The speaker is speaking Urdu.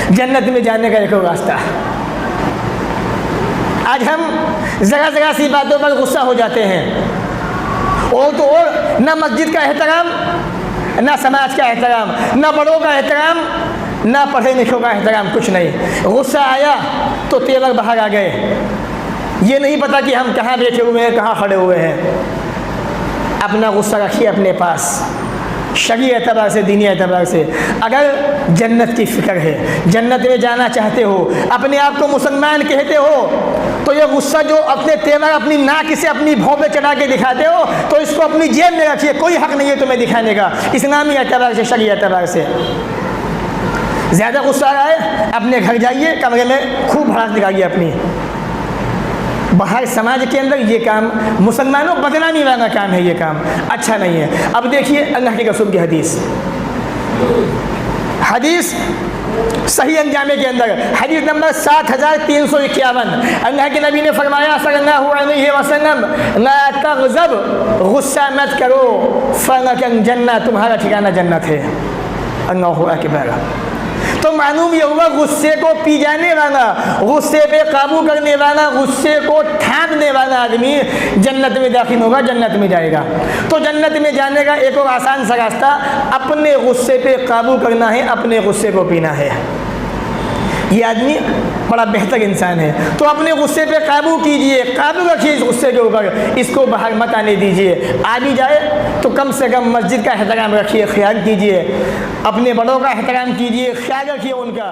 جنت میں جانے کا ایک اور راستہ۔ آج ہم ذرا ذرا سی باتوں پر غصہ ہو جاتے ہیں، اور تو اور نہ مسجد کا احترام، نہ سماج کا احترام، نہ بڑوں کا احترام، نہ پڑھے لکھوں کا احترام، کچھ نہیں۔ غصہ آیا تو تیور باہر آ گئے، یہ نہیں پتہ کہ ہم کہاں بیٹھے ہوئے ہیں، کہاں کھڑے ہوئے ہیں۔ اپنا غصہ رکھیے اپنے پاس، شرعی اعتبار سے، دینی اعتبار سے۔ اگر جنت کی فکر ہے، جنت میں جانا چاہتے ہو، اپنے آپ کو مسلمان کہتے ہو، تو یہ غصہ جو اپنے تیور اپنی ناک سے اپنی بھوں پہ چڑھا کے دکھاتے ہو، تو اس کو اپنی جیب میں رکھیے، کوئی حق نہیں ہے تمہیں دکھانے کا، اسلامی اعتبار سے، شرعی اعتبار سے۔ زیادہ غصہ آ رہا ہے، اپنے گھر جائیے، کمرے میں خوب بھڑاس نکالیے اپنی۔ باہر سماج کے اندر یہ کام مسلمانوں بدنامی والا کام ہے، یہ کام اچھا نہیں ہے۔ اب دیکھیے اللہ کے رسول کی حدیث صحیح انجامے کے اندر، حدیث نمبر 7351، اللہ کے نبی نے فرمایا صلی اللہ علیہ وسلم، لا تغضب، غصہ مت کرو، فَإِنَّكَ الْجَنَّةُ، تمہارا ٹھکانہ جنت ہے۔ اللہ اکبر۔ تو معلوم یہ ہوا غصے کو پی جانے والا، غصے پہ قابو کرنے والا، غصے کو ٹھانکنے والا آدمی جنت میں داخل ہوگا، جنت میں جائے گا۔ تو جنت میں جانے کا ایک اور آسان سا راستہ اپنے غصے پہ قابو کرنا ہے، اپنے غصے کو پینا ہے۔ یہ آدمی بڑا بہتر انسان ہے، تو اپنے غصے پہ قابو کیجئے، قابو رکھیے اس غصے کے اوپر، اس کو باہر مت آنے دیجئے۔ آ بھی جائے تو کم سے کم مسجد کا احترام رکھیے، خیال کیجئے، اپنے بڑوں کا احترام کیجئے، خیال رکھیے ان کا۔